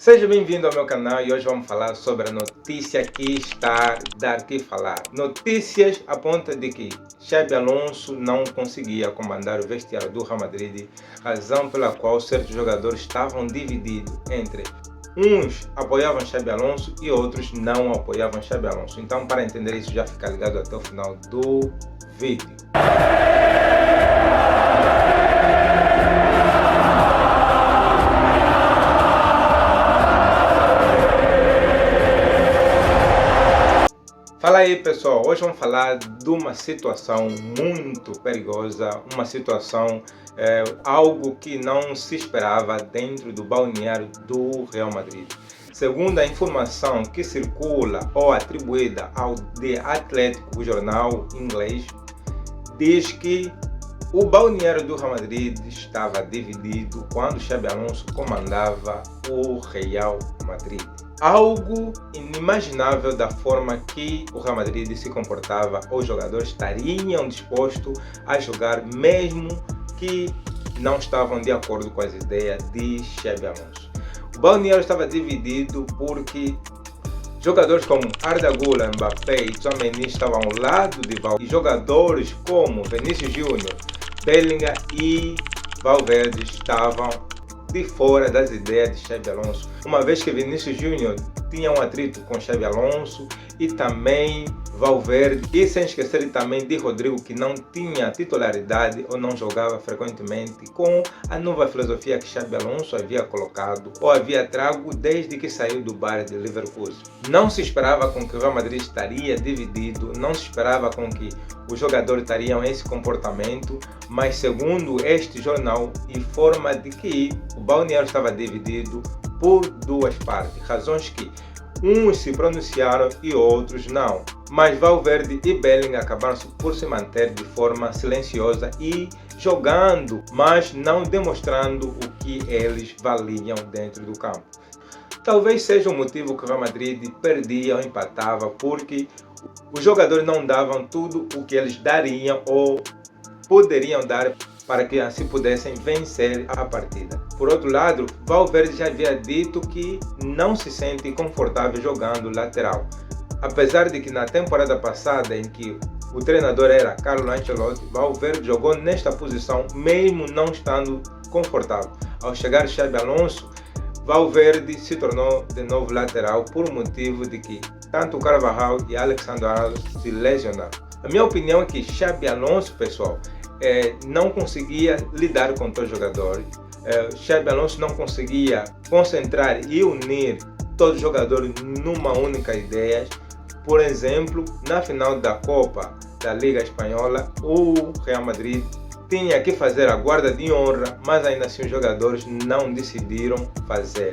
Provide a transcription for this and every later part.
Seja bem-vindo ao meu canal e hoje vamos falar sobre a notícia que está a dar que falar. Notícias apontam de que Xabi Alonso não conseguia comandar o vestiário do Real Madrid, razão pela qual certos jogadores estavam divididos entre uns apoiavam Xabi Alonso e outros não apoiavam Xabi Alonso. Então, para entender isso, já fica ligado até o final do vídeo. Fala aí pessoal, hoje vamos falar de uma situação muito perigosa, uma situação, algo que não se esperava dentro do balneário do Real Madrid. Segundo a informação que circula ou atribuída ao The Athletic, o jornal inglês, diz que o balneário do Real Madrid estava dividido quando Xabi Alonso comandava o Real Madrid. Algo inimaginável da forma que o Real Madrid se comportava. Os jogadores estariam dispostos a jogar mesmo que não estavam de acordo com as ideias de Xabi Alonso. O balneário estava dividido porque jogadores como Arda Güler, Mbappé e Tchouaméni estavam ao lado de Valverde, e jogadores como Vinícius Júnior, Bellingham e Valverde estavam de fora das ideias de Xabi Alonso, uma vez que Vinícius Júnior tinha um atrito com Xabi Alonso e também Valverde, e sem esquecer também de Rodrigo, que não tinha titularidade ou não jogava frequentemente com a nova filosofia que Xabi Alonso havia colocado ou havia trago desde que saiu do Bayern de Leverkusen. Não se esperava com que o Real Madrid estaria dividido, não se esperava com que os jogadores teriam esse comportamento, mas segundo este jornal, informa de que o balneário estava dividido por duas partes, razões que uns se pronunciaram e outros não. Mas Valverde e Bellingham acabaram por se manter de forma silenciosa e jogando, mas não demonstrando o que eles valiam dentro do campo. Talvez seja o motivo que o Real Madrid perdia ou empatava, porque os jogadores não davam tudo o que eles dariam ou poderiam dar para que assim pudessem vencer a partida. Por outro lado, Valverde já havia dito que não se sente confortável jogando lateral. Apesar de que na temporada passada, em que o treinador era Carlo Ancelotti, Valverde jogou nesta posição mesmo não estando confortável. Ao chegar Xabi Alonso, Valverde se tornou de novo lateral por motivo de que tanto Carvajal e Alexandre Arnold se lesionaram. A minha opinião é que Xabi Alonso, pessoal, não conseguia lidar com todos os jogadores. Xabi Alonso não conseguia concentrar e unir todos os jogadores numa única ideia. Por exemplo, na final da Copa da Liga Espanhola, o Real Madrid tinha que fazer a guarda de honra, mas ainda assim os jogadores não decidiram fazer.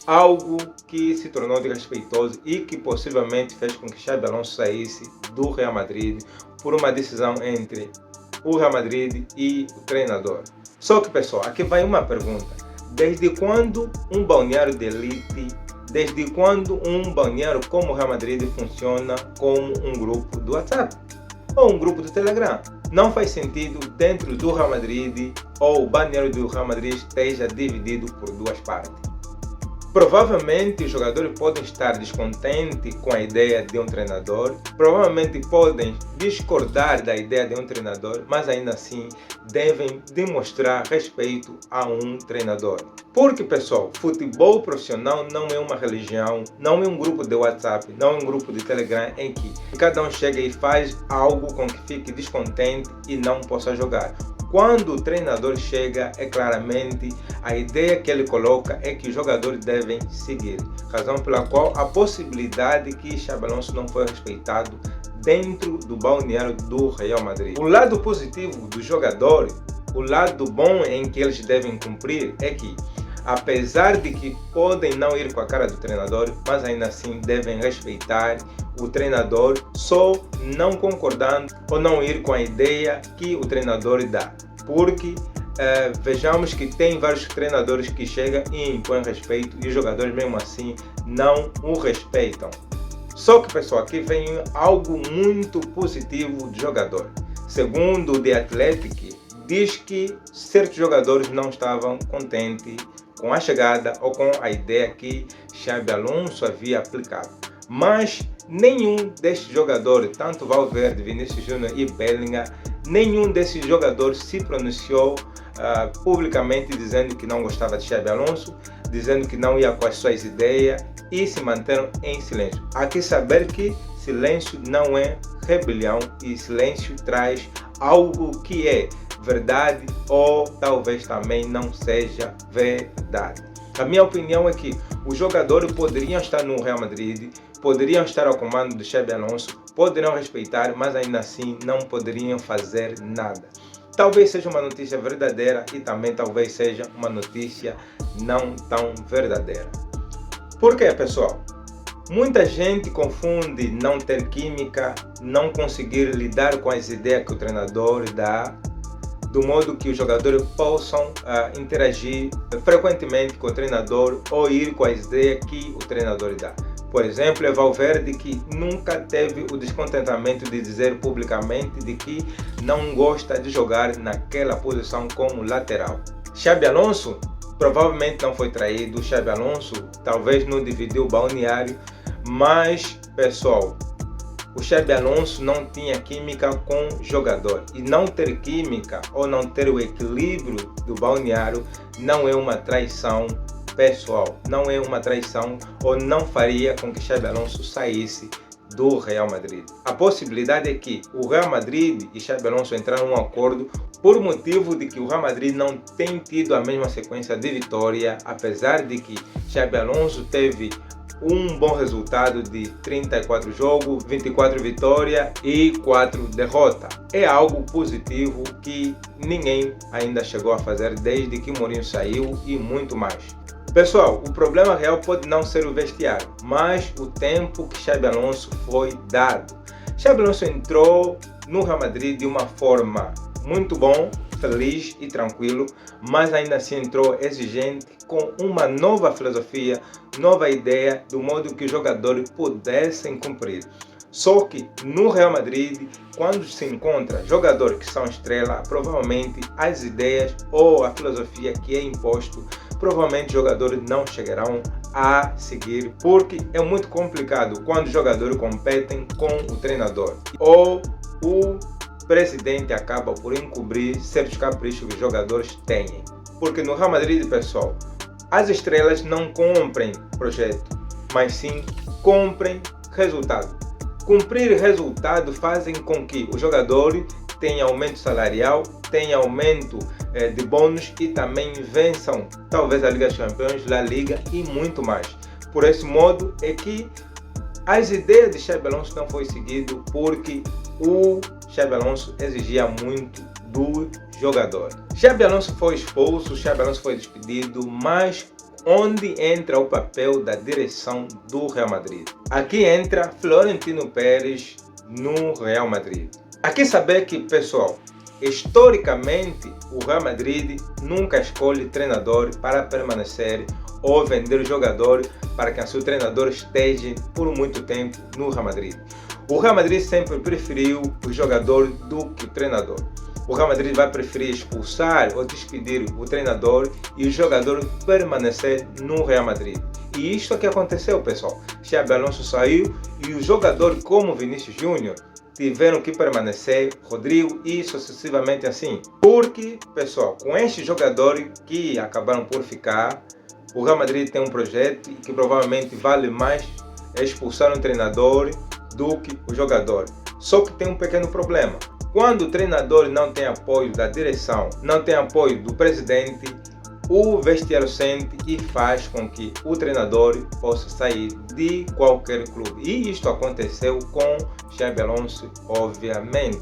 Algo que se tornou desrespeitoso e que possivelmente fez com que Xabi Alonso saísse do Real Madrid por uma decisão entre o Real Madrid e o treinador. Só que pessoal, aqui vai uma pergunta. Desde quando um balneário de elite, desde quando um balneário como o Real Madrid funciona como um grupo do WhatsApp ou um grupo do Telegram? Não faz sentido dentro do Real Madrid ou o balneário do Real Madrid esteja dividido por duas partes. Provavelmente os jogadores podem estar descontentes com a ideia de um treinador, provavelmente podem discordar da ideia de um treinador, mas ainda assim devem demonstrar respeito a um treinador. Porque pessoal, futebol profissional não é uma religião, não é um grupo de WhatsApp, não é um grupo de Telegram em que cada um chega e faz algo com que fique descontente e não possa jogar. Quando o treinador chega, é claramente a ideia que ele coloca é que os jogadores devem seguir. Razão pela qual a possibilidade que Xabi Alonso não foi respeitado dentro do balneário do Real Madrid. O lado positivo dos jogadores, o lado bom em que eles devem cumprir é que, apesar de que podem não ir com a cara do treinador, mas ainda assim devem respeitar o treinador, só não concordando ou não ir com a ideia que o treinador dá. Porque vejamos que tem vários treinadores que chegam e impõem respeito e os jogadores mesmo assim não o respeitam. Só que pessoal, aqui vem algo muito positivo do jogador. Segundo o The Athletic, diz que certos jogadores não estavam contentes com a chegada ou com a ideia que Xabi Alonso havia aplicado. Mas nenhum destes jogadores, tanto Valverde, Vinícius Júnior e Bellingham, nenhum desses jogadores se pronunciou publicamente dizendo que não gostava de Xabi Alonso, dizendo que não ia com as suas ideias e se manteram em silêncio. Há que saber que silêncio não é rebelião e silêncio traz algo que é verdade ou talvez também não seja verdade. A minha opinião é que os jogadores poderiam estar no Real Madrid, poderiam estar ao comando do Xabi Alonso, poderiam respeitar, mas ainda assim não poderiam fazer nada. Talvez seja uma notícia verdadeira e também talvez seja uma notícia não tão verdadeira. Por quê, pessoal? Muita gente confunde não ter química, não conseguir lidar com as ideias que o treinador dá, do modo que os jogadores possam interagir frequentemente com o treinador ou ir com as ideias que o treinador dá. Por exemplo, é Valverde que nunca teve o descontentamento de dizer publicamente de que não gosta de jogar naquela posição como lateral. Xabi Alonso provavelmente não foi traído, Xabi Alonso talvez não dividiu o balneário, mas, pessoal, o Xabi Alonso não tinha química com o jogador. E não ter química ou não ter o equilíbrio do balneário não é uma traição pessoal. Não é uma traição ou não faria com que Xabi Alonso saísse do Real Madrid. A possibilidade é que o Real Madrid e Xabi Alonso entraram em um acordo por motivo de que o Real Madrid não tem tido a mesma sequência de vitória, apesar de que Xabi Alonso teve um bom resultado de 34 jogos, 24 vitórias e 4 derrotas. É algo positivo que ninguém ainda chegou a fazer desde que Mourinho saiu e muito mais. Pessoal, o problema real pode não ser o vestiário, mas o tempo que Xabi Alonso foi dado. Xabi Alonso entrou no Real Madrid de uma forma muito bom, feliz e tranquilo, mas ainda assim entrou exigente com uma nova filosofia, nova ideia do modo que os jogadores pudessem cumprir. Só que no Real Madrid, quando se encontra jogadores que são estrela, provavelmente as ideias ou a filosofia que é imposto, provavelmente os jogadores não chegarão a seguir, porque é muito complicado quando os jogadores competem com o treinador ou o presidente acaba por encobrir certos caprichos que os jogadores têm. Porque no Real Madrid, pessoal, as estrelas não comprem projeto, mas sim comprem resultado. Cumprir resultado fazem com que os jogadores tenham aumento salarial, tenham aumento de bônus e também vençam talvez a Liga dos Campeões, La Liga e muito mais. Por esse modo é que as ideias de Xabi Alonso não foi seguido porque o Xabi Alonso exigia muito do jogador. Xabi Alonso foi expulso, Xabi Alonso foi despedido, mas onde entra o papel da direção do Real Madrid? Aqui entra Florentino Pérez no Real Madrid. Aqui saber que, pessoal, historicamente o Real Madrid nunca escolhe treinador para permanecer ou vender jogador para que seu treinador esteja por muito tempo no Real Madrid. O Real Madrid sempre preferiu o jogador do que o treinador. O Real Madrid vai preferir expulsar ou despedir o treinador e o jogador permanecer no Real Madrid. E isso é que aconteceu, pessoal. Xabi Alonso saiu e o jogador como Vinícius Júnior tiveram que permanecer, Rodrigo e sucessivamente assim. Porque, pessoal, com estes jogadores que acabaram por ficar, o Real Madrid tem um projeto que provavelmente vale mais expulsar um treinador do que o jogador. Só que tem um pequeno problema. Quando o treinador não tem apoio da direção, não tem apoio do presidente, o vestiário sente e faz com que o treinador possa sair de qualquer clube. E isto aconteceu com Xabi Alonso, obviamente.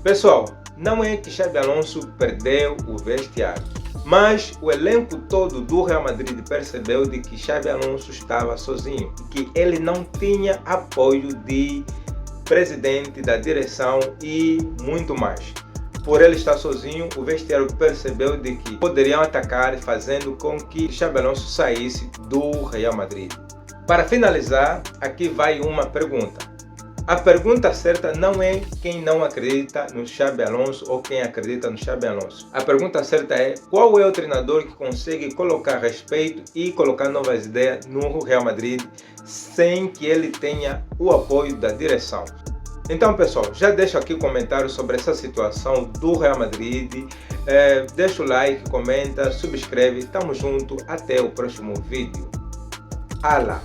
Pessoal, não é que Xabi Alonso perdeu o vestiário, mas o elenco todo do Real Madrid percebeu de que Xabi Alonso estava sozinho, que ele não tinha apoio de presidente, da direção e muito mais. Por ele estar sozinho, o vestiário percebeu de que poderiam atacar, fazendo com que Xabi Alonso saísse do Real Madrid. Para finalizar, aqui vai uma pergunta. A pergunta certa não é quem não acredita no Xabi Alonso ou quem acredita no Xabi Alonso. A pergunta certa é qual é o treinador que consegue colocar respeito e colocar novas ideias no Real Madrid sem que ele tenha o apoio da direção. Então, pessoal, já deixa aqui comentários sobre essa situação do Real Madrid. Deixa o like, comenta, subscreve. Tamo junto. Até o próximo vídeo. Alá!